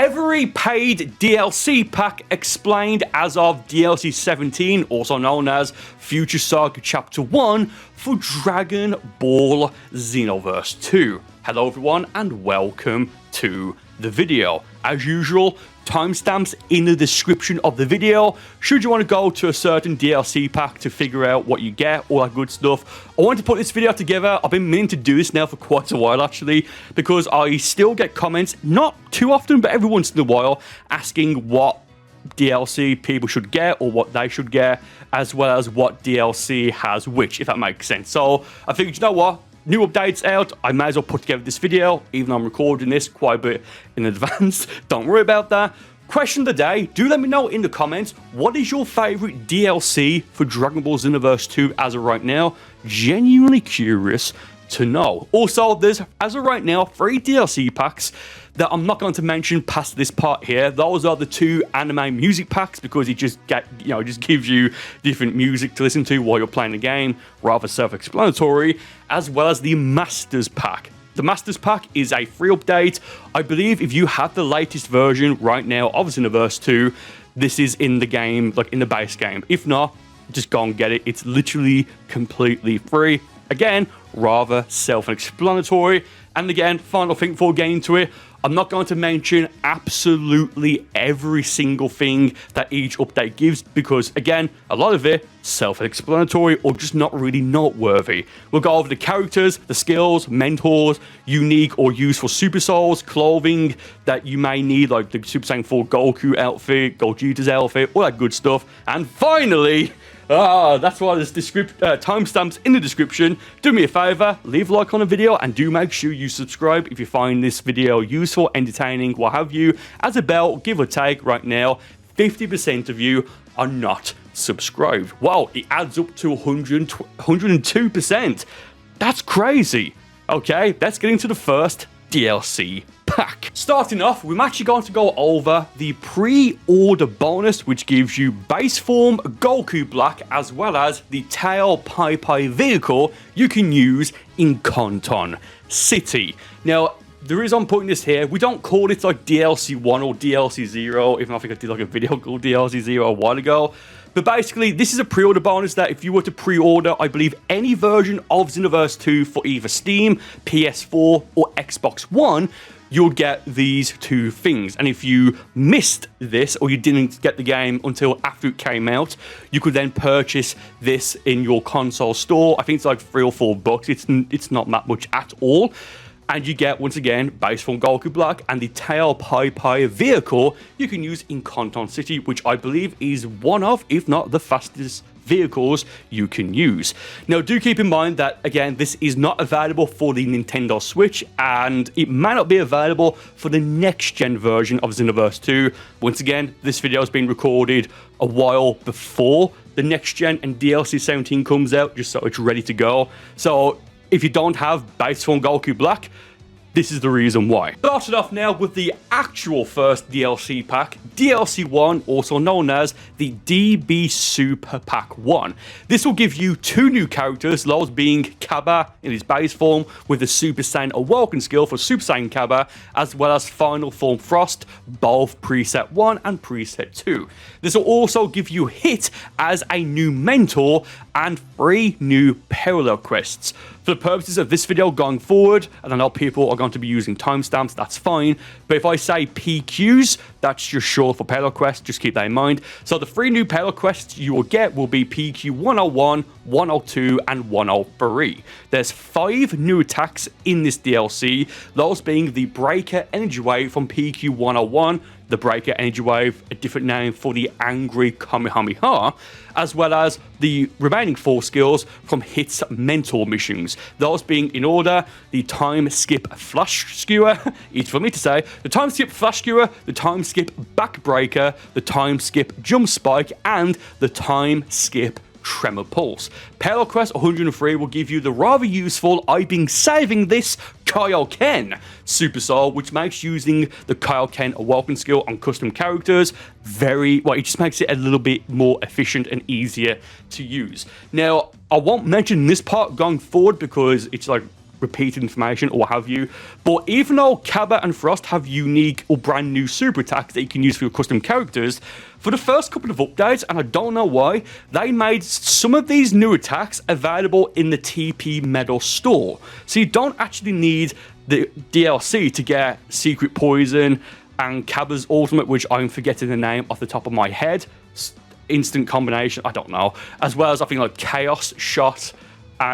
every paid DLC pack explained as of DLC 17, also known as Future Saga Chapter 1 for Dragon Ball Xenoverse 2. Hello everyone and welcome to the video. As usual, timestamps in the description of the video should you want to go to a certain DLC pack to figure out what you get, all that good stuff. I wanted to put this video together. I've been meaning to do this now for quite a while actually, because I still get comments, not too often but every once in a while, asking what DLC people should get or what they should get, as well as what DLC has which, if that makes sense. So I figured, you know what, new updates out, I may as well put together this video, even though I'm recording this quite a bit in advance. Don't worry about that. Question of the day, do let me know in the comments, what is your favourite DLC for Dragon Ball Xenoverse 2 as of right now? Genuinely curious to know. Also, there's, as of right now, 3 DLC packs that I'm not going to mention past this part here. Those are the 2 anime music packs, because it just just gives you different music to listen to while you're playing the game, rather self-explanatory, as well as the Masters pack. The Masters pack is a free update. I believe if you have the latest version right now of Xenoverse 2, this is in the game, like in the base game. If not, just go and get it. It's literally completely free. Again, rather self-explanatory. And again, final thing before getting into it, I'm not going to mention absolutely every single thing that each update gives, because again, a lot of it self-explanatory or just not really noteworthy. We'll go over the characters, the skills, mentors, unique or useful super souls, clothing that you may need, like the Super Saiyan 4 Goku outfit, Gogeta's outfit, all that good stuff. And finally, that's why there's timestamps in the description. Do me a favor, leave a like on the video, and do make sure you subscribe if you find this video useful, entertaining, what have you. As a bell, give or take, right now, 50% of you are not subscribed. Wow, it adds up to 102%. That's crazy. Okay, let's get into the first DLC pack. Starting off, we're actually going to go over the pre-order bonus, which gives you base form Goku Black, as well as the Tail Pai Pai vehicle you can use in Conton City. Now, the reason I'm putting this here, we don't call it like DLC 1 or DLC 0, even though I think I did like a video called DLC 0 a while ago. But basically, this is a pre-order bonus that if you were to pre-order, I believe, any version of Xenoverse 2 for either Steam, PS4, or Xbox One, you'll get these 2 things. And if you missed this, or you didn't get the game until after it came out, you could then purchase this in your console store. I think it's like $3 or $4. It's not that much at all. And you get, once again, base form Goku Black and the Tail Pai Pai vehicle you can use in Conton City, which I believe is one of, if not the fastest vehicles you can use. Now, do keep in mind that, again, this is not available for the Nintendo Switch, and it might not be available for the next-gen version of Xenoverse 2. Once again, this video has been recorded a while before the next-gen and DLC 17 comes out, just so it's ready to go. So if you don't have base form Goku Black, this is the reason why. Started off now with the actual first DLC pack, DLC 1, also known as the DB Super Pack 1. This will give you 2 new characters, those being Cabba in his base form with the Super Saiyan Awoken skill for Super Saiyan Cabba, as well as Final Form Frost, both preset 1 and preset 2. This will also give you Hit as a new mentor and 3 new parallel quests. For the purposes of this video going forward, and I know people are going to be using timestamps, that's fine, but if I say PQs, that's just short for parallel quests, just keep that in mind. So the 3 new parallel quests you will get will be PQ 101, 102, and 103. There's 5 new attacks in this DLC, those being the Breaker Energy Wave from PQ 101, the Breaker Energy Wave, a different name for the Angry Kamehameha, as well as the remaining 4 skills from Hit's mentor missions. Those being, in order, the Time Skip Flash Skewer, easy for me to say, the Time Skip Flash Skewer, the Time Skip Backbreaker, the Time Skip Jump Spike, and the Time Skip Tremor Pulse. Parallel Quest 103 will give you the rather useful, I've been saving this, Kaioken Super Soul, which makes using the Kaioken Awoken skill on custom characters it just makes it a little bit more efficient and easier to use. Now, I won't mention this part going forward because it's like repeated information or what have you. But even though Cabba and Frost have unique or brand new super attacks that you can use for your custom characters, for the first couple of updates, and I don't know why, they made some of these new attacks available in the TP Medal store. So you don't actually need the DLC to get Secret Poison and Cabba's Ultimate, which I'm forgetting the name off the top of my head. Instant combination, I don't know. As well as I think like Chaos Shot,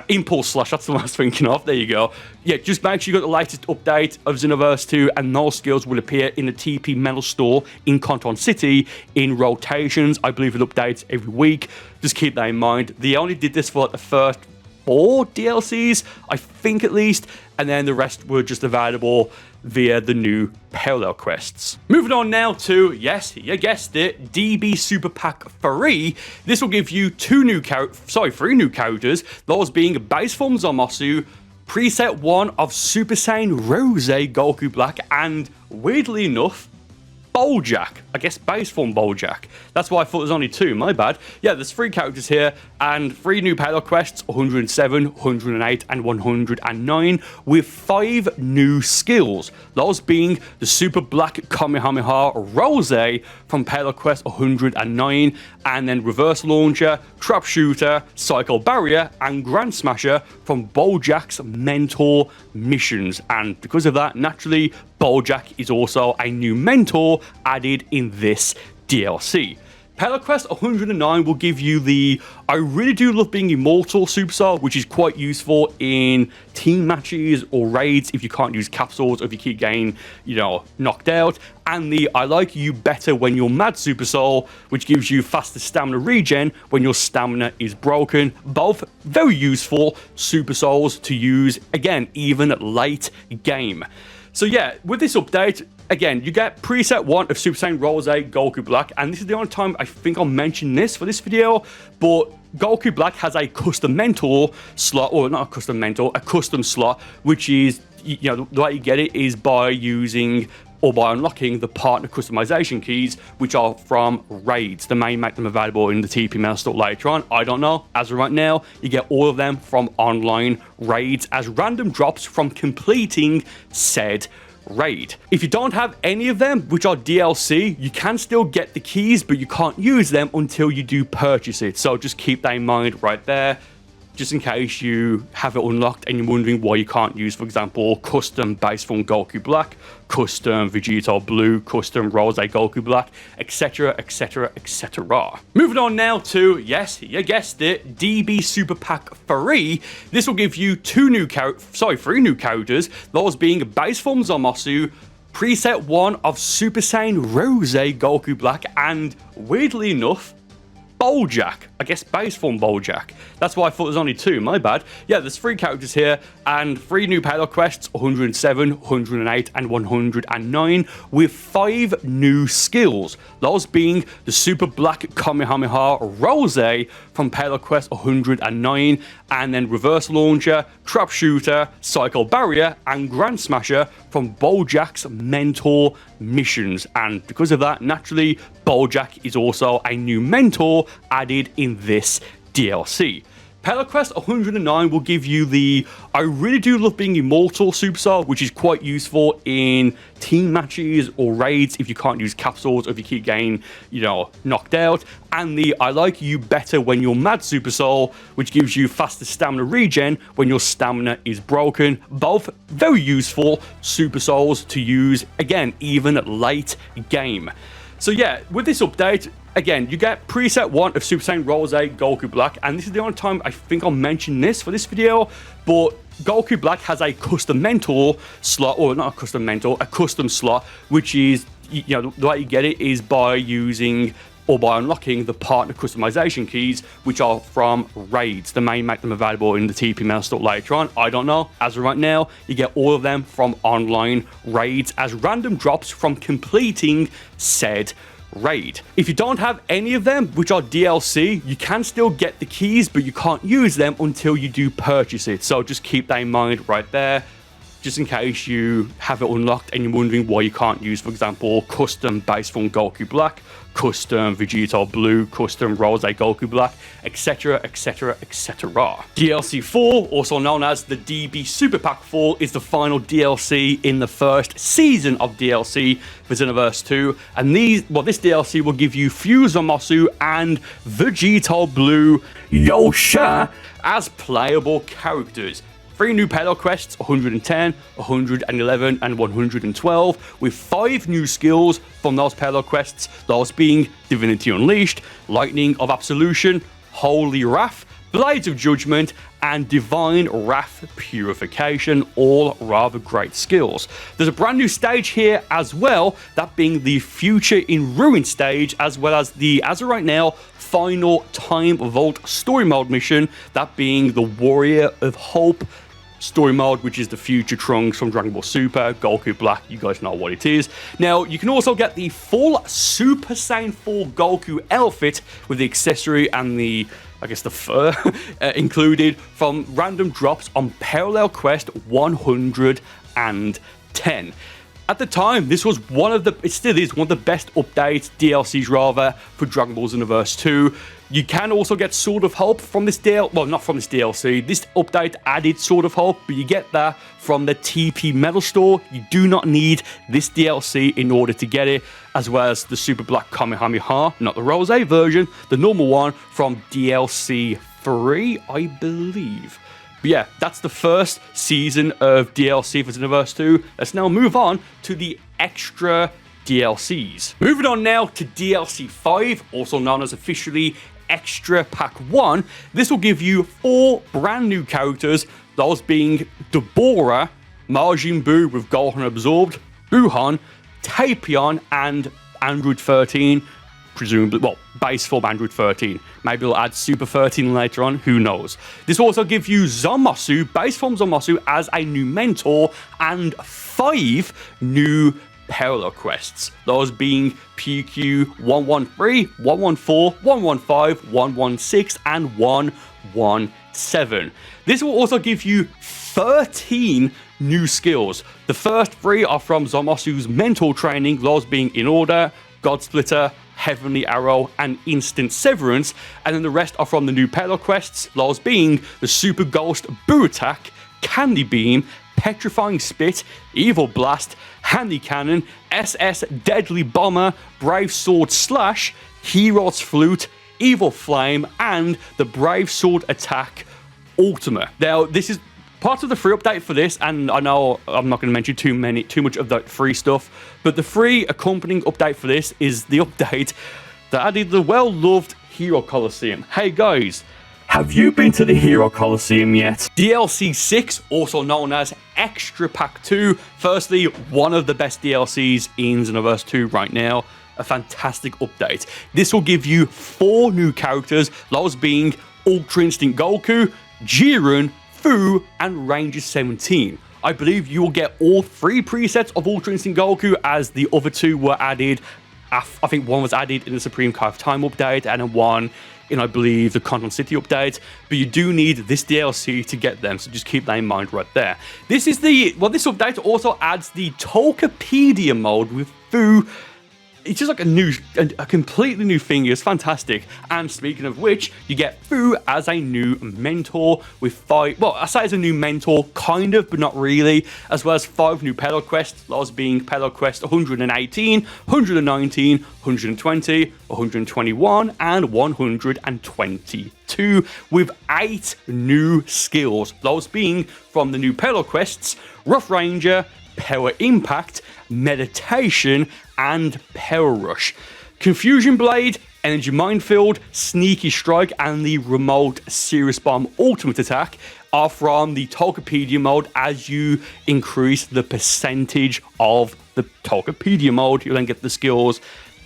Impulse Slash, that's the one I was thinking of. There you go. Yeah, just make sure you got the latest update of Xenoverse 2, and those skills will appear in the TP Medal store in Conton City in rotations. I believe it updates every week. Just keep that in mind. They only did this for like the first 4 DLCs, I think at least, and then the rest were just available via the new parallel quests. Moving on now to, yes, you guessed it, DB Super Pack 3. This will give you 3 new characters, those being base form Zamasu, preset 1 of Super Saiyan Rose Goku Black, and weirdly enough, Bojack. I guess base form Bojack. That's why I thought there's only 2, my bad. Yeah, there's 3 characters here, and 3 new parallel quests, 107, 108, and 109, with 5 new skills. Those being the Super Black Kamehameha Rose from parallel quest 109, and then Reverse Launcher, Trap Shooter, Psycho Barrier, and Grand Smasher from Bojack's Mentor missions. And because of that, naturally, Bojack is also a new mentor added in this DLC. Parallel Quest 109 will give you the I really do love being immortal superstar, which is quite useful in team matches or raids if you can't use capsules or if you keep getting, knocked out. And the I like you better when you're mad super soul, which gives you faster stamina regen when your stamina is broken. Both very useful super souls to use, again, even late game. So yeah, with this update, again, you get preset 1 of Super Saiyan Rose Goku Black, and this is the only time I think I'll mention this for this video, but Goku Black has a custom mentor slot, or not a custom mentor, a custom slot, which is, the way you get it is by using or by unlocking the partner customization keys, which are from raids. They may make them available in the TP Medal store later on, I don't know. As of right now, you get all of them from online raids as random drops from completing said raid. If you don't have any of them, which are DLC, you can still get the keys, but you can't use them until you do purchase it. So just keep that in mind right there, just in case you have it unlocked and you're wondering why you can't use, for example, custom base form Goku Black, custom Vegito Blue, custom Rose Goku Black, etc, etc, etc. Moving on now to, yes, you guessed it, DB Super Pack 3. This will give you 3 new characters, those being base form Zamasu, preset 1 of Super Saiyan Rose Goku Black, and weirdly enough, Bojack. I guess base form Bojack. That's why I thought there's only 2, my bad. Yeah, there's 3 characters here, and 3 new parallel quests, 107, 108, and 109, with 5 new skills. Those being the Super Black Kamehameha Rose from parallel quest 109, and then Reverse Launcher, Trap Shooter, Psycho Barrier, and Grand Smasher from Bojack's Mentor missions. And because of that, naturally, Bojack is also a new mentor added in this DLC. Parallel Quest 109 will give you the I really do love being immortal superstar, which is quite useful in team matches or raids if you can't use capsules or if you keep getting, knocked out. And the I like you better when you're mad super soul, which gives you faster stamina regen when your stamina is broken. Both very useful super souls to use, again, even late game. So yeah, with this update, again, you get preset 1 of Super Saiyan Rose Goku Black, and this is the only time I think I'll mention this for this video, but Goku Black has a custom mentor slot, or not a custom mentor, a custom slot, which is, the way you get it is by using or by unlocking the partner customization keys, which are from raids. They may make them available in the TP Medal store later on, I don't know. As of right now, you get all of them from online raids as random drops from completing said raid. If you don't have any of them, which are DLC, you can still get the keys, but you can't use them until you do purchase it. So just keep that in mind right there, just in case you have it unlocked and you're wondering why you can't use, for example, custom base form Goku Black, custom Vegeta Blue, custom Rose Goku Black, etc, etc, etc. DLC 4, also known as the DB Super Pack 4, is the final DLC in the first season of DLC for Xenoverse 2, and this DLC will give you Fuse Zamasu and Vegeta Blue Yosha as playable characters. 3 new Palo quests, 110, 111, and 112, with 5 new skills from those Palo quests, those being Divinity Unleashed, Lightning of Absolution, Holy Wrath, Blades of Judgment, and Divine Wrath Purification, all rather great skills. There's a brand new stage here as well, that being the Future in Ruin stage, as well as the, as of right now, final Time Vault story mode mission, that being the Warrior of Hope story mode, which is the future Trunks from Dragon Ball Super, Goku Black, you guys know what it is. Now, you can also get the full Super Saiyan 4 Goku outfit with the accessory and the, I guess, the fur included from random drops on Parallel Quest 110. At the time, this was it still is one of the best updates, DLCs rather, for Dragon Ball Xenoverse 2. You can also get Sword of Hope from this well, not from this DLC. This update added Sword of Hope, but you get that from the TP Metal Store. You do not need this DLC in order to get it, as well as the Super Black Kamehameha, not the Rose version, the normal one from DLC 3, I believe. But yeah, that's the first season of DLC for Xenoverse 2. Let's now move on to the extra DLCs. Moving on now to DLC 5, also known as officially Extra Pack 1. This will give you 4 brand new characters, those being Deborah, Majin Buu with Gohan absorbed, Buhan, Tapion, and Android 13. Presumably, well, base form Android 13. Maybe they'll add Super 13 later on, who knows. This will also give you Zamasu, base form Zamasu, as a new mentor, and 5 new parallel quests. Those being PQ 113, 114, 115, 116, and 117. This will also give you 13 new skills. The first 3 are from Zamasu's mentor training, those being In Order, God Splitter, Heavenly Arrow, and Instant Severance, and then the rest are from the new parallel quests, those being the Super Ghost Boo Attack, Candy Beam, Petrifying Spit, Evil Blast, Handy Cannon, SS Deadly Bomber, Brave Sword Slash, Hero's Flute, Evil Flame, and the Brave Sword Attack Ultimate. Now, this is part of the free update for this, and I know I'm not going to mention too much of the free stuff, but the free accompanying update for this is the update that added the well-loved Hero Coliseum. Hey guys, have you been to the Hero Coliseum yet? DLC 6, also known as Extra Pack 2. Firstly, one of the best DLCs in Xenoverse 2 right now. A fantastic update. This will give you 4 new characters, those being Ultra Instinct Goku, Jiren, Fu, and Ranger 17. I believe you will get all 3 presets of Ultra Instinct Goku, as the other 2 were added. I think one was added in the Supreme Kai of Time update, and then one in, I believe, the Conton City update, but you do need this DLC to get them, so just keep that in mind right there. This is this update also adds the Tokopedia mode with Fu. It's just like a completely new thing. It's fantastic. And speaking of which, you get Fu as a new mentor with 5, well, I say as a new mentor, kind of, but not really, as well as 5 new Pedal quests, those being Pedal Quest 118, 119, 120, 121, and 122, with 8 new skills, those being from the new Pedal quests, Rough Ranger, Power Impact, Meditation, and Power Rush. Confusion Blade, Energy Minefield, Sneaky Strike, and the Remote Serious Bomb Ultimate Attack are from the Tokopedia mode. As you increase the percentage of the Tokopedia mode, you'll then get the skills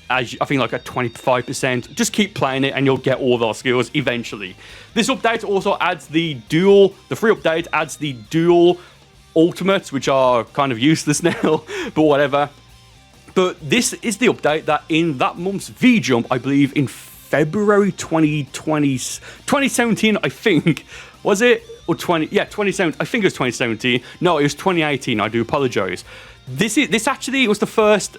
as I think like at 25%. Just keep playing it and you'll get all those skills eventually. This update also adds the free update adds the dual ultimates, which are kind of useless now, but whatever. But this is the update that in that month's V-Jump, I believe in February 2017, I think, was it? or 2017. I think it was 2017. No, it was 2018. I do apologize. This actually was the first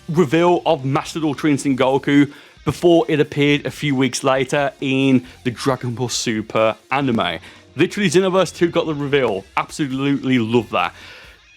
reveal of Master Ultra Instinct Goku before it appeared a few weeks later in the Dragon Ball Super anime. Literally, Xenoverse 2 got the reveal. Absolutely love that.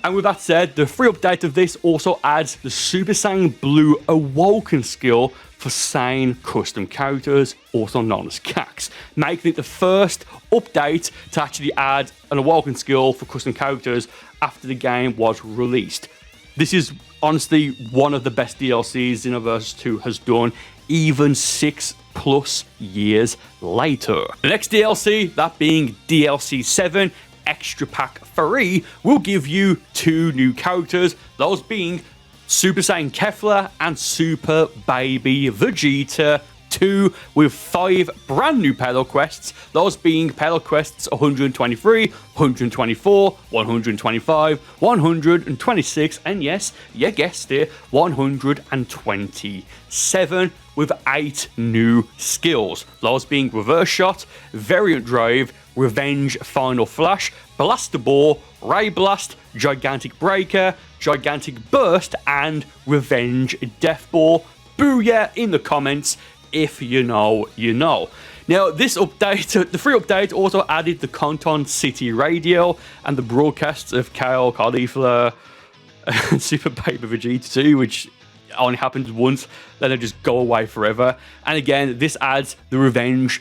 And with that said, the free update of this also adds the Super Saiyan Blue Awoken skill for Saiyan custom characters, also known as CACs, making it the first update to actually add an Awoken skill for custom characters after the game was released. This is honestly one of the best DLCs Xenoverse 2 has done, even 6+ years later. The next DLC, that being DLC 7, Extra Pack 3, will give you 2 new characters, those being Super Saiyan Kefla and Super Baby Vegeta 2, with 5 brand new Pedal Quests, those being Pedal Quests 123, 124, 125, 126, and yes, you guessed it, 127, with 8 new skills, those being Reverse Shot, Variant Drive, Revenge Final Flash, Blaster Ball, Ray Blast, Gigantic Breaker, Gigantic Burst, and Revenge Death Ball. Booyah in the comments if you know, you know. Now, this update, the free update, also added the Conton City Radio and the broadcasts of KO Caulifla and Super Baby Vegeta 2, which only happens once, then they just go away forever. And again, this adds the Revenge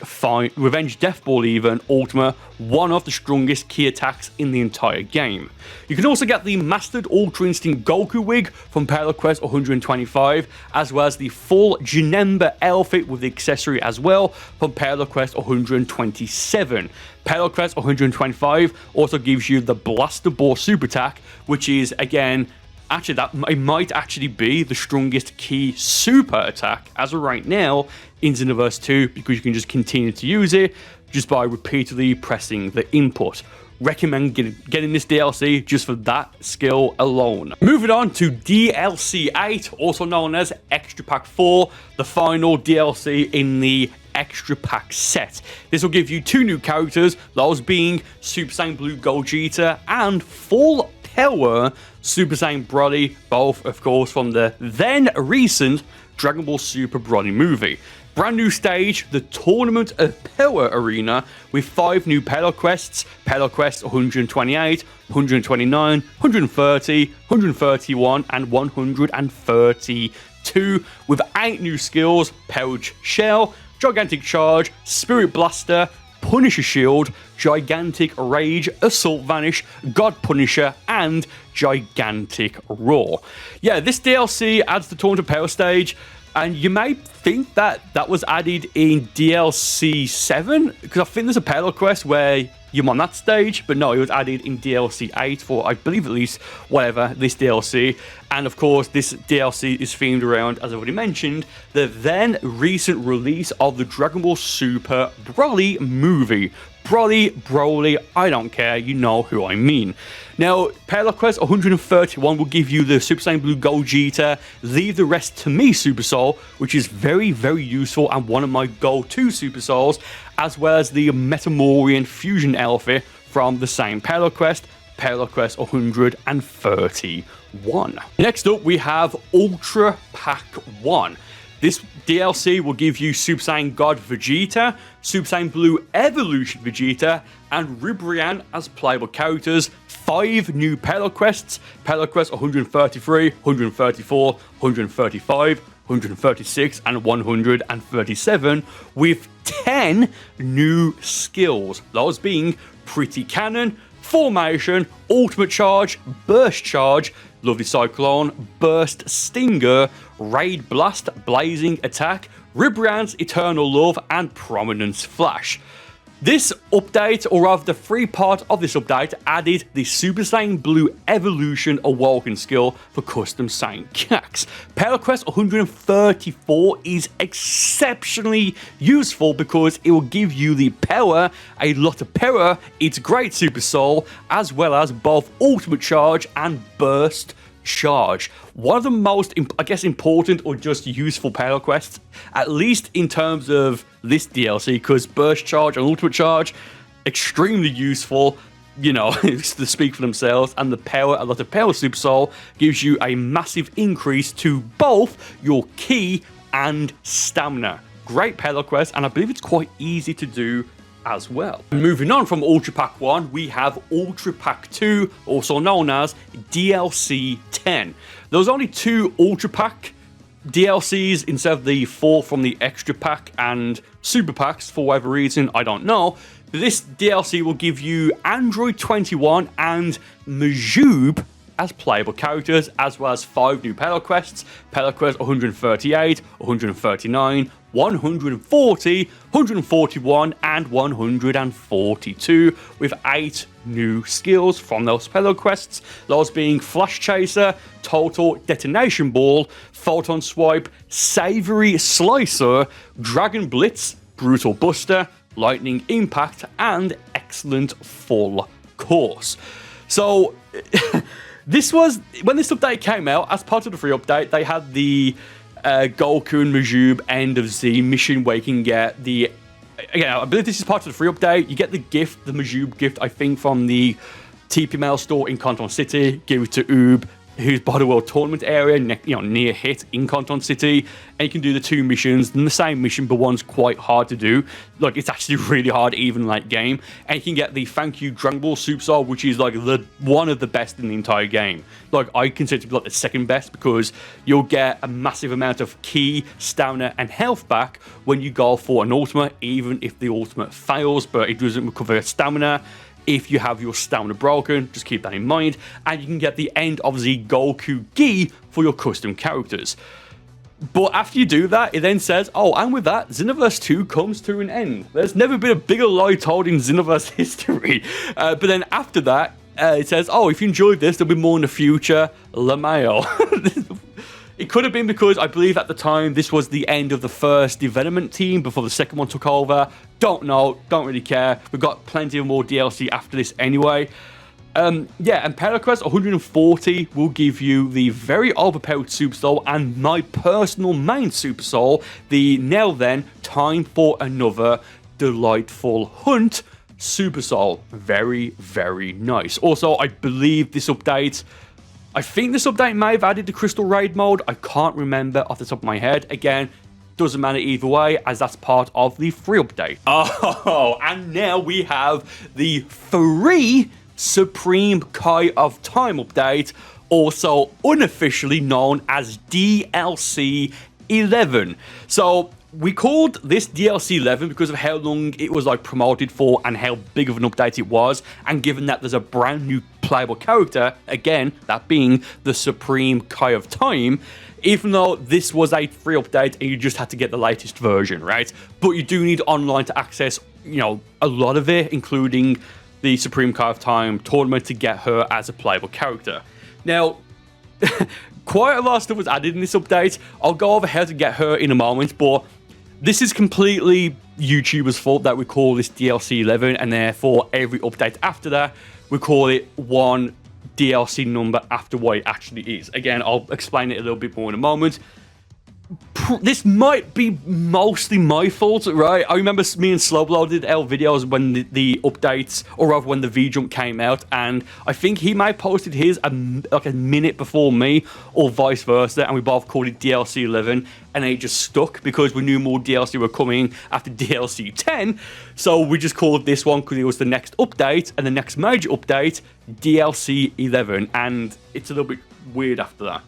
Death Ball even Ultima, one of the strongest key attacks in the entire game. You can also get the Mastered Ultra Instinct Goku wig from Pedal Quest 125, as well as the full Janemba outfit with the accessory as well from Pedal Quest 127. Pedal Quest 125 also gives you the Blaster Ball super attack, which is again, actually, that it might actually be the strongest key super attack as of right now in Xenoverse 2, because you can just continue to use it just by repeatedly pressing the input. Recommend getting this DLC just for that skill alone. Moving on to DLC 8, also known as Extra Pack 4, the final DLC in the Extra Pack set. This will give you 2 new characters, those being Super Saiyan Blue Gogeta and Full Power Super Saiyan Broly, both of course from the then recent Dragon Ball Super Broly movie. Brand new stage, the Tournament of Power Arena, with 5 new Pedal Quests, Pedal Quest 128, 129, 130, 131, and 132, with 8 new skills, Pouch Shell, Gigantic Charge, Spirit Blaster, Punisher Shield, Gigantic Rage, Assault Vanish, God Punisher, and Gigantic Roar. Yeah, this DLC adds the Tournament of Power stage, and you may think that that was added in DLC 7, because I think there's a Pedal Quest where you're on that stage, but no, it was added in DLC 8 for, I believe at least, whatever, this DLC. And of course, this DLC is themed around, as I already mentioned, the then recent release of the Dragon Ball Super Broly movie. Broly, I don't care, you know who I mean. Now, Pedal Quest 131 will give you the Super Saiyan Blue Gogeta, Leave the Rest to Me Super Soul, which is very, very useful and one of my go-to Super Souls, as well as the Metamorian Fusion outfit from the same Pedal Quest 131. Next up, we have Ultra Pack 1. This DLC will give you Super Saiyan God Vegeta, Super Saiyan Blue Evolution Vegeta, and Ribrianne as playable characters, 5 new Pedal Quests, Pedal Quest 133, 134, 135, 136, and 137, with 10 new skills, those being Pretty Cannon, Formation, Ultimate Charge, Burst Charge, Lovely Cyclone, Burst Stinger, Raid Blast, Blazing Attack, Ribrianne's Eternal Love, and Prominence Flash. This update, or rather the free part of this update, added the Super Saiyan Blue Evolution Awoken skill for custom Saiyan CACs. Pedal Quest 134 is exceptionally useful because it will give you the power, a lot of power, its great Super Soul, as well as both Ultimate Charge and Burst Charge. One of the most, I guess, important or just useful Pedal Quests, at least in terms of this DLC, because Burst Charge and Ultimate Charge, extremely useful. You know, to speak for themselves, and a lot of power Super Soul gives you a massive increase to both your ki and stamina. Great Pelo Quest, and I believe it's quite easy to do as well. Moving on from Ultra Pack 1, we have Ultra Pack 2, also known as DLC 10. There was only 2 Ultra Pack DLCs instead of the 4 from the Extra Pack and Super Packs, for whatever reason, I don't know. But this DLC will give you Android 21 and Majube as playable characters, as well as 5 new Pelo Quests. Pelo Quest 138, 139, 140, 141, and 142, with 8 new skills from those Pelo Quests. Those being Flash Chaser, Total Detonation Ball, Photon Swipe, Savory Slicer, Dragon Blitz, Brutal Buster, Lightning Impact, and Excellent Full Course. So, this was, when this update came out, as part of the free update, they had the Goku and Majube End of Z mission where you can get the, again, I believe this is part of the free update, you get the gift, the Majube gift, I think, from the TP Mail store in Conton City, give it to Oob, who's by the World Tournament area, near Hit in Conton City, and you can do the 2 missions, and the same mission, but one's quite hard to do. Like, it's actually really hard, even late game, and you can get the Thank You Dragon Ball Super Soul, which is like one of the best in the entire game. Like, I consider it to be like the second best, because you'll get a massive amount of ki, stamina, and health back when you go for an ultimate, even if the ultimate fails, but it doesn't recover stamina. If you have your stamina broken, just keep that in mind, and you can get the End of the Goku Gi for your custom characters. But after you do that, it then says, oh, and with that, Xenoverse 2 comes to an end. There's never been a bigger lie told in Xenoverse history. But then after that, it says, oh, if you enjoyed this, there'll be more in the future. LMAO. It could have been because I believe at the time this was the end of the first development team before the second one took over. Don't know, don't really care. We've got plenty of more DLC after this anyway. Yeah, and Pelo Quest 140 will give you the very overpowered Super Soul and my personal main Super Soul, the now then time for another delightful hunt Super Soul. Very, very nice. Also, I believe this update, I think this update may have added the Crystal Raid mode. I can't remember off the top of my head. Again, doesn't matter either way, as that's part of the free update. Oh, and now we have the free Supreme Kai of Time update, also unofficially known as DLC 11. So we called this DLC 11 because of how long it was like promoted for and how big of an update it was, and given that there's a brand new playable character, again, that being the Supreme Kai of Time, even though this was a free update and you just had to get the latest version, right? But you do need online to access, a lot of it, including the Supreme Kai of Time tournament to get her as a playable character. Now, quite a lot of stuff was added in this update. I'll go over how to get her in a moment, but this is completely YouTubers' fault that we call this DLC 11, and therefore every update after that, we call it one DLC number after what it actually is. Again, I'll explain it a little bit more in a moment. This might be mostly my fault, right? I remember me and Slowblow did our videos when the updates, or rather when the V-Jump came out, and I think he might have posted his like a minute before me, or vice versa, and we both called it DLC 11, and it just stuck because we knew more DLC were coming after DLC 10, so we just called this one because it was the next update, and the next major update, DLC 11, and it's a little bit weird after that.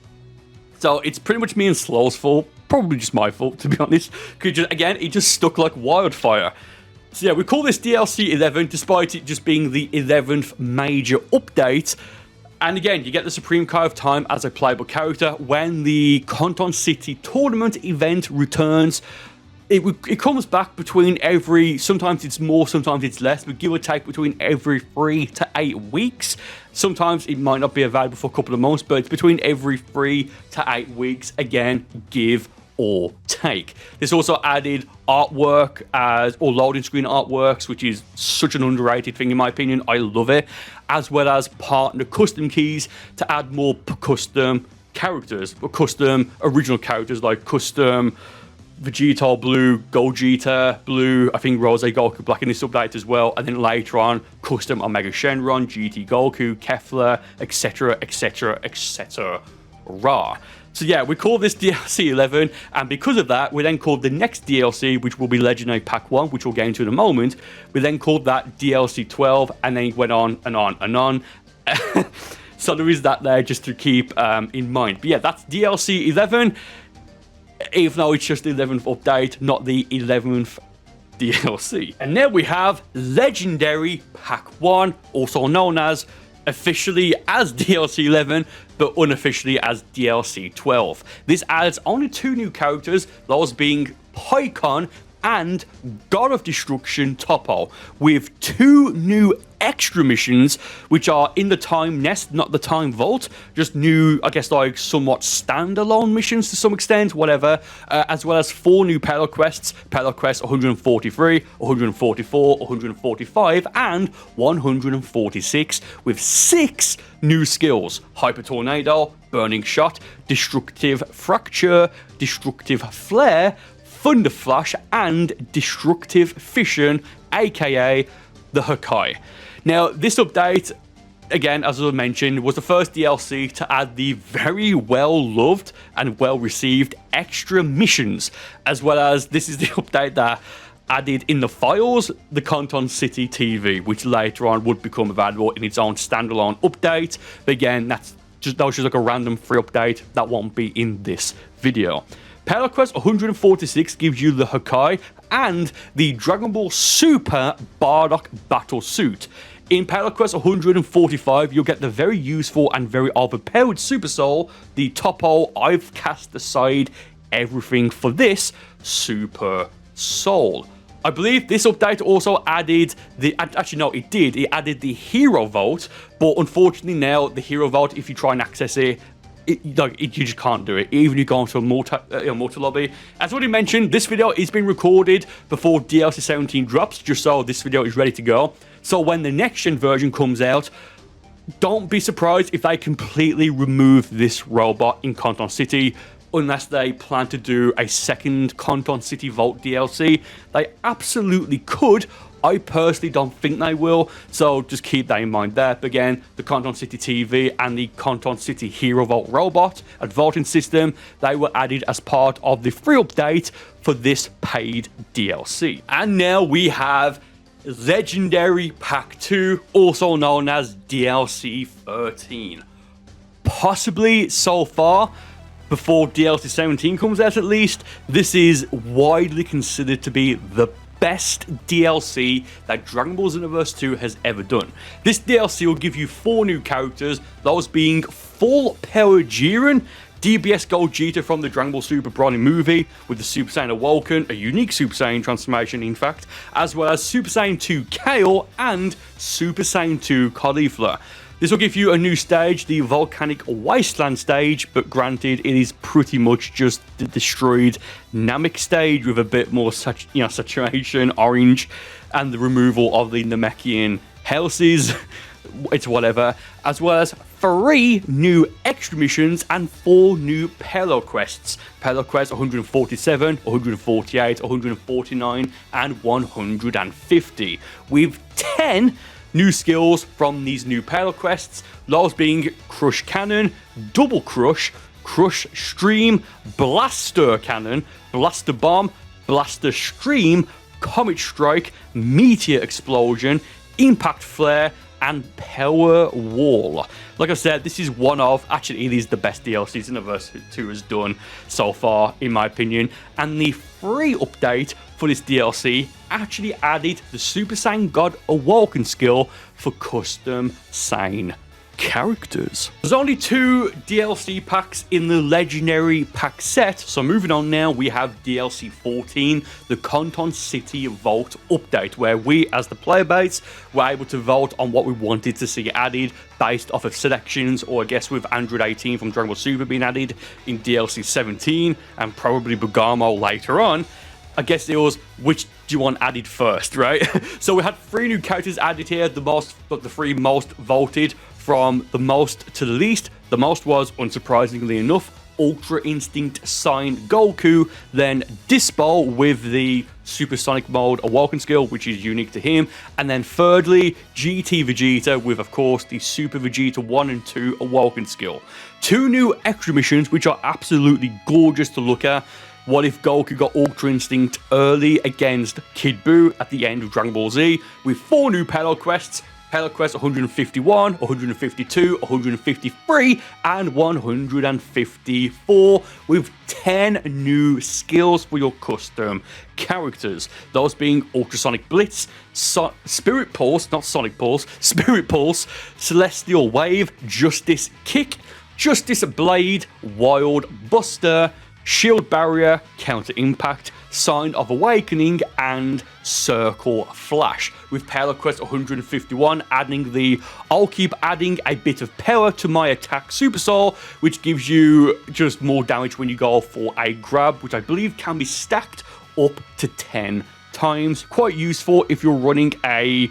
So it's pretty much me and Slow's fault, probably just my fault to be honest, because again, it just stuck like wildfire. So yeah, we call this DLC 11 despite it just being the 11th major update. And again, you get the Supreme Kai of Time as a playable character when the Conton City tournament event returns. It comes back between every, sometimes it's more, sometimes it's less, but give or take between every 3 to 8 weeks. Sometimes it might not be available for a couple of months, but it's between every 3 to 8 weeks. Again, give or take. There's also added artwork or loading screen artworks, which is such an underrated thing in my opinion. I love it. As well as partner custom keys to add more custom characters, or custom original characters like custom Vegeta Blue, Gogeta Blue, I think Rose Goku Black in this update as well, and then later on, custom Omega Shenron, GT Goku, Kefla, etc, etc, etc. Rah. So yeah, we call this DLC 11, and because of that, we then called the next DLC, which will be Legendary Pack 1, which we'll get into in a moment, we then called that DLC 12, and then it went on and on and on. So there is that there just to keep in mind. But yeah, that's DLC 11, even though it's just the 11th update, not the 11th DLC. And now we have Legendary Pack 1, also known as officially as DLC 11, but unofficially as DLC 12. This adds only 2 new characters, those being Pycon and God of Destruction Toppo, with 2 new extra missions, which are in the Time Nest, not the Time Vault, just new, I guess, like somewhat standalone missions to some extent, whatever, as well as 4 new Pelo Quests, Pelo Quest 143, 144, 145, and 146, with 6 new skills: Hyper Tornado, Burning Shot, Destructive Fracture, Destructive Flare, Thunder Flash, and Destructive Fission, aka the Hakai. Now, this update, again, as I mentioned, was the first DLC to add the very well-loved and well-received extra missions, as well as this is the update that added in the files the Conton City TV, which later on would become available in its own standalone update. But again, that was just like a random free update that won't be in this video. Pelo Quest 146 gives you the Hakai and the Dragon Ball Super Bardock Battle Suit. In Pelo Quest 145, you'll get the very useful and very overpowered Super Soul, the Toppo I've cast aside everything for this Super Soul. I believe this update also added the... Actually, no, it did. It added the Hero Vault, but unfortunately now, the Hero Vault, if you try and access it, you just can't do it, even if you go into a multi-lobby. As already mentioned, this video is being recorded before DLC 17 drops, just so this video is ready to go. So when the next-gen version comes out, don't be surprised if they completely remove this robot in Conton City, unless they plan to do a second Conton City Vault DLC. They absolutely could. I personally don't think they will, so just keep that in mind there. But again, the Conton City TV and the Conton City Hero Vault robot and vaulting system, they were added as part of the free update for this paid DLC. And now we have Legendary Pack 2, also known as DLC 13. Possibly so far, before DLC 17 comes out at least, this is widely considered to be the best DLC that Dragon Ball Xenoverse 2 has ever done. This DLC will give you 4 new characters, those being full power Jiren, DBS Gogeta from the Dragon Ball Super Broly movie with the Super Saiyan Awoken, a unique Super Saiyan transformation in fact, as well as Super Saiyan 2 Kale and Super Saiyan 2 Caulifla. This will give you a new stage, the Volcanic Wasteland stage, but granted, it is pretty much just the destroyed Namek stage with a bit more saturation, orange, and the removal of the Namekian houses. It's whatever. As well as 3 new extra missions and 4 new Pelo Quests. Pelo Quest 147, 148, 149, and 150. With 10 new skills from these new Pelo Quests, those being Crush Cannon, Double Crush, Crush Stream, Blaster Cannon, Blaster Bomb, Blaster Stream, Comet Strike, Meteor Explosion, Impact Flare, and Power Wall. Like I said, this is one of, actually it is the best DLC Xenoverse 2 has done so far, in my opinion, and the free update for this DLC actually added the Super Saiyan God Awoken skill for custom Saiyan characters. There's only 2 DLC packs in the Legendary Pack set, so moving on now, we have DLC 14, the Conton City Vault update, where we, as the player base, were able to vote on what we wanted to see added based off of selections, or I guess with Android 18 from Dragon Ball Super being added in DLC 17, and probably Bergamo later on. I guess it was, which do you want added first, right? So we had 3 new characters added here, the 3 most voted from the most to the least. The most was, unsurprisingly enough, Ultra Instinct signed Goku, then Dispo with the Supersonic Mode Awoken skill, which is unique to him, and then thirdly, GT Vegeta with, of course, the Super Vegeta 1 and 2 Awoken skill. 2 new extra missions, which are absolutely gorgeous to look at. What if Goku got Ultra Instinct early against Kid Buu at the end of Dragon Ball Z, with 4 new Pelo quests, Pelo Quest 151, 152, 153, and 154, with 10 new skills for your custom characters. Those being Ultrasonic Blitz, Spirit Pulse, not Sonic Pulse, Spirit Pulse, Celestial Wave, Justice Kick, Justice Blade, Wild Buster, Shield Barrier, Counter Impact, Sign of Awakening, and Circle Flash. With Power Quest 151 adding the I'll keep adding a bit of power to my attack Super Soul, which gives you just more damage when you go for a grab, which I believe can be stacked up to 10 times. Quite useful if you're running a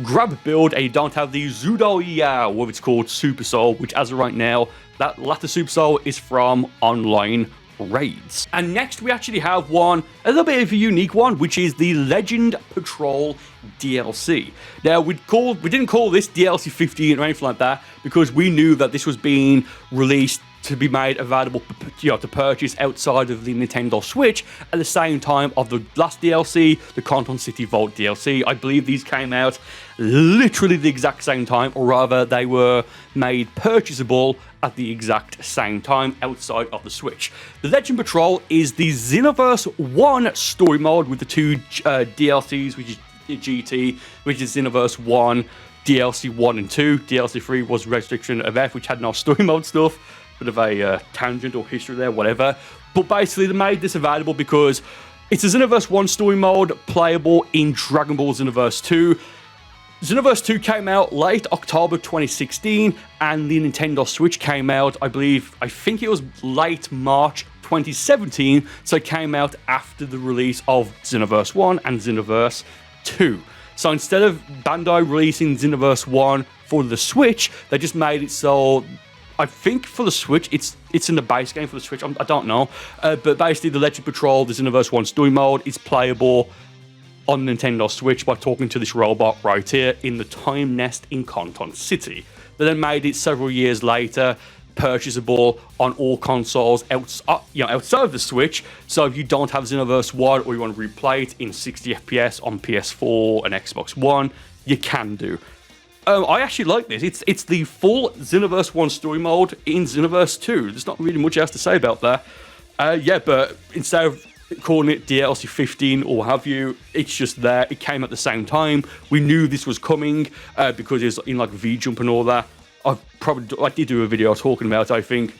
grab build and you don't have the Zudoya, what it's called, Super Soul, which as of right now, that latter Super Soul is from online raids. And next we actually have a little bit of a unique one, which is the Legend Patrol DLC. Now we didn't call this DLC 15 or anything like that because we knew that this was being released to be made available, to purchase outside of the Nintendo Switch at the same time of the last DLC, the Conton City Vault DLC. I believe these came out literally the exact same time, or rather they were made purchasable at the exact same time outside of the Switch. The Legend Patrol is the Xenoverse 1 story mode with the 2 DLCs, which is GT, which is Xenoverse 1, DLC 1 and 2. DLC 3 was Restriction of F, which had no story mode stuff. Bit of a tangent or history there, whatever. But basically, they made this available because it's a Xenoverse 1 story mode playable in Dragon Ball Xenoverse 2. Xenoverse 2 came out late October 2016, and the Nintendo Switch came out, I think it was late March 2017, so it came out after the release of Xenoverse 1 and Xenoverse 2. So instead of Bandai releasing Xenoverse 1 for the Switch, they just made it so, I think for the Switch, it's in the base game for the Switch, I don't know, but basically the Legend Patrol, the Xenoverse 1 story mode, is playable on Nintendo Switch by talking to this robot right here in the Time Nest in Conton City. They then made it several years later purchasable on all consoles outside of the Switch. So if you don't have Xenoverse 1 or you want to replay it in 60 FPS on PS4 and Xbox One, you can do. I actually like this. It's the full Xenoverse 1 story mode in Xenoverse 2. There's not really much else to say about that. But instead of calling it DLC 15 or what have you, it's just there. It came at the same time. We knew this was coming because it's in like V-Jump and all that. I did do a video talking about it, I think.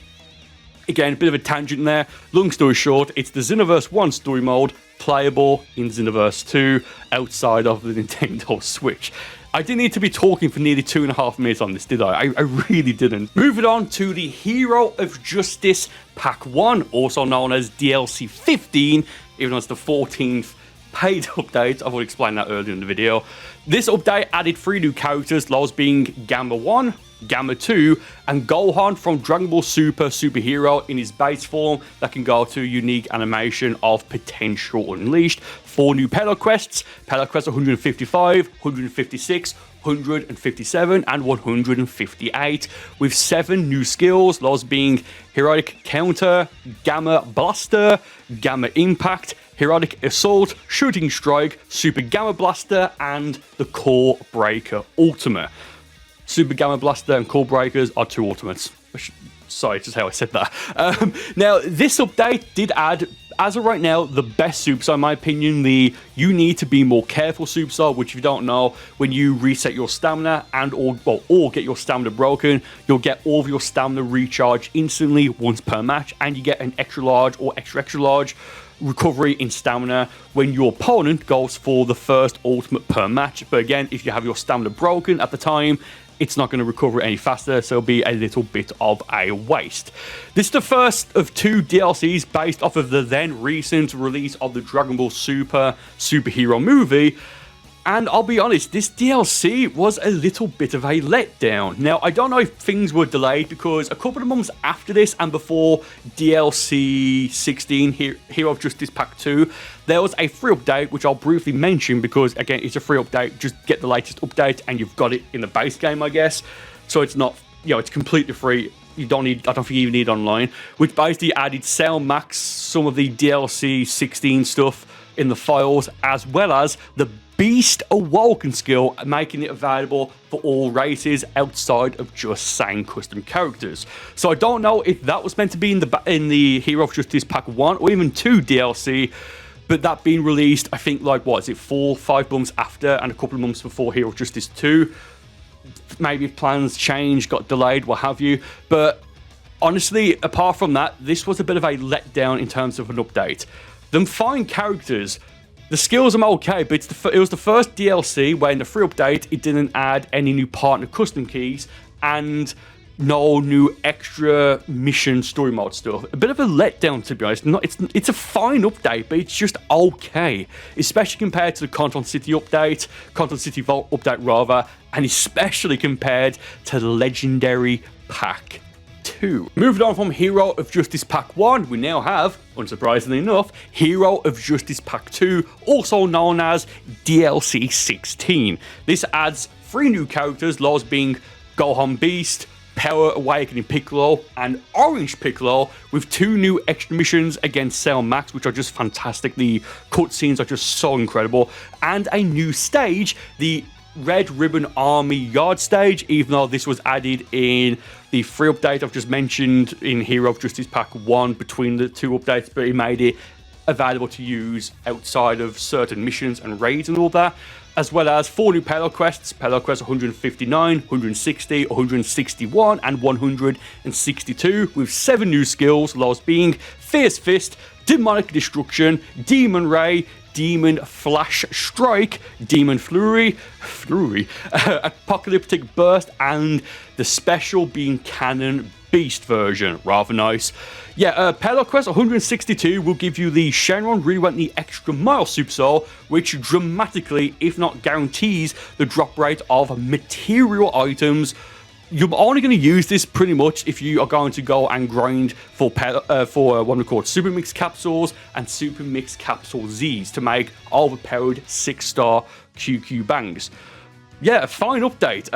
Again, a bit of a tangent there. Long story short, it's the Xenoverse 1 story mode playable in Xenoverse 2 outside of the Nintendo Switch. I didn't need to be talking for nearly 2.5 minutes on this, did I? I really didn't. Moving on to the Hero of Justice Pack 1, also known as DLC 15, even though it's the 14th paid update. I've already explained that earlier in the video. This update added 3 new characters, those being Gamma 1, Gamma 2, and Gohan from Dragon Ball Superhero in his base form that can go to unique animation of Potential Unleashed. 4 new Pelo Quests, Pelo Quest 155, 156, 157, and 158, with 7 new skills, those being Heroic Counter, Gamma Blaster, Gamma Impact, Heroic Assault, Shooting Strike, Super Gamma Blaster, and the Core Breaker Ultimate. Super Gamma Blaster and Core Breakers are 2 ultimates. Sorry, just how I said that. Now, this update did add, as of right now, the best Superstar, in my opinion, you need to be more careful Superstar, which if you don't know, when you reset your stamina or get your stamina broken, you'll get all of your stamina recharged instantly once per match, and you get an extra large or extra large recovery in stamina when your opponent goes for the first ultimate per match. But again, if you have your stamina broken at the time, it's not going to recover any faster, so it'll be a little bit of a waste. This is the first of 2 DLCs based off of the then recent release of the Dragon Ball Superhero movie. And I'll be honest, this DLC was a little bit of a letdown. Now, I don't know if things were delayed because a couple of months after this and before DLC 16, Hero of Justice Pack 2, there was a free update, which I'll briefly mention because, again, it's a free update. Just get the latest update and you've got it in the base game, I guess. So it's not, it's completely free. I don't think you even need online, which basically added Cell Max, some of the DLC 16 stuff in the files, as well as the Beast Awoken skill, making it available for all races outside of just saying custom characters. So I don't know if that was meant to be in the Hero of Justice Pack 1 or even 2 DLC, but that being released, I think, 4-5 months after and a couple of months before Hero of Justice 2. Maybe plans changed, got delayed, what have you. But honestly, apart from that, this was a bit of a letdown in terms of an update. Them fine characters, the skills are okay, but it was the first DLC where in the free update, it didn't add any new partner custom keys and no new extra mission story mode stuff. A bit of a letdown, to be honest. It's a fine update, but it's just okay, especially compared to the Conton City Vault update rather, and especially compared to the Legendary Pack 2. Moving on from Hero of Justice Pack 1, we now have, unsurprisingly enough, Hero of Justice Pack 2, also known as DLC 16. This adds 3 new characters, those being Gohan Beast, Power Awakening Piccolo, and Orange Piccolo, with 2 new extra missions against Cell Max, which are just fantastic. The cutscenes are just so incredible. And a new stage, the Red Ribbon Army Yard stage, even though this was added in the free update I've just mentioned in Hero of Justice Pack 1 between the 2 updates, but it made it available to use outside of certain missions and raids and all that, as well as 4 new Payload Quests, Payload Quest 159, 160, 161, and 162, with 7 new skills, those being Fierce Fist, Demonic Destruction, Demon Ray, Demon Flash Strike, Demon Flurry, Apocalyptic Burst, and the special being Cannon Beast version. Rather nice. Yeah, Payload Quest 162 will give you the Shenron Really Went the Extra Mile Super Soul, which dramatically, if not guarantees, the drop rate of material items. You're only going to use this pretty much if you are going to go and grind for what we call Super Mix Capsules and Super Mix Capsule Zs to make overpowered 6-star QQ Bangs. Yeah, a fine update.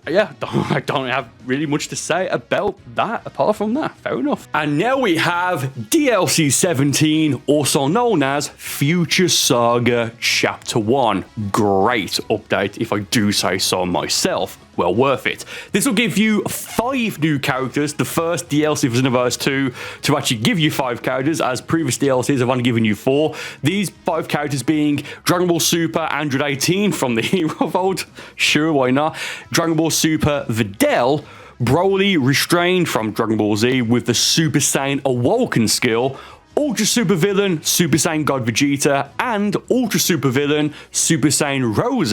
Yeah, I don't have really much to say about that apart from that. Fair enough. And now we have DLC 17, also known as Future Saga Chapter 1. Great update, if I do say so myself. Well worth it. This will give you 5 new characters, the first DLC for Xenoverse 2 to actually give you 5 characters, as previous DLCs have only given you 4. These 5 characters being Dragon Ball Super Android 18 from the Hero Vault, sure, why not? Dragon Ball Super Videl, Broly Restrained from Dragon Ball Z with the Super Saiyan Awoken skill, Ultra Super Villain Super Saiyan God Vegeta, and Ultra Super Villain Super Saiyan Rose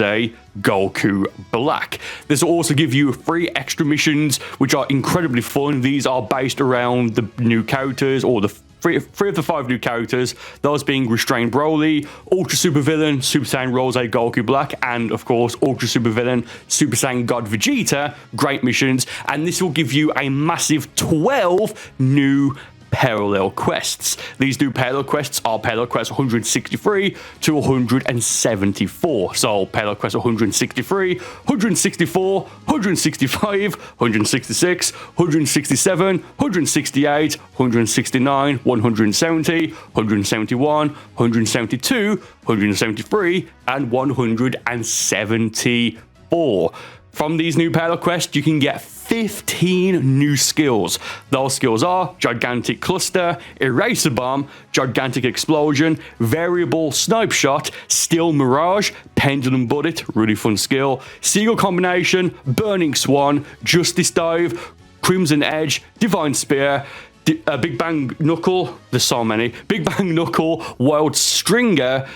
Goku Black. This will also give you 3 extra missions, which are incredibly fun. These are based around the new characters, or the 3 of the 5 new characters, those being Restrained Broly, Ultra Super Villain Super Saiyan Rose Goku Black, and of course Ultra Super Villain Super Saiyan God Vegeta. Great missions, and this will give you a massive 12 new parallel quests. These new parallel quests are Parallel Quest 163 to 174. So Parallel Quest 163, 164, 165, 166, 167, 168, 169, 170, 171, 172, 173, and 174. From these new parallel quests, you can get 15 new skills. Those skills are Gigantic Cluster, Eraser Bomb, Gigantic Explosion, Variable Snipe Shot, Steel Mirage, Pendulum Bullet, really fun skill, Seagull Combination, Burning Swan, Justice Dive, Crimson Edge, Divine Spear, Big Bang Knuckle, there's so many, Big Bang Knuckle, Wild Stringer,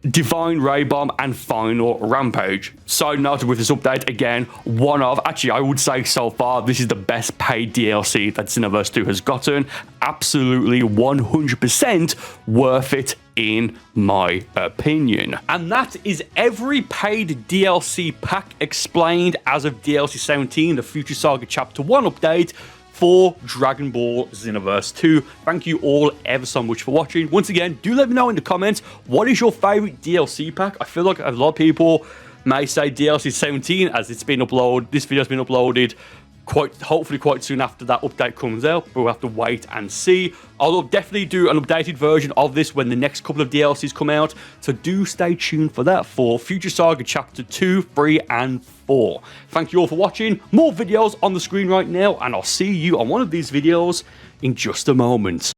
Divine Ray Bomb, and Final Rampage. Side note with this update, again, one of, actually I would say so far, this is the best paid DLC that Xenoverse 2 has gotten. Absolutely 100% worth it in my opinion. And that is every paid DLC pack explained as of DLC 17, the Future Saga Chapter 1 update for Dragon Ball Xenoverse 2. Thank you all ever so much for watching. Once again, do let me know in the comments, what is your favorite DLC pack? I feel like a lot of people may say DLC 17 as it's been uploaded. This video has been uploaded hopefully quite soon after that update comes out, but we'll have to wait and see. I'll definitely do an updated version of this when the next couple of DLCs come out, so do stay tuned for that for Future Saga Chapter 2, 3, and 4. Thank you all for watching. More videos on the screen right now, and I'll see you on one of these videos in just a moment.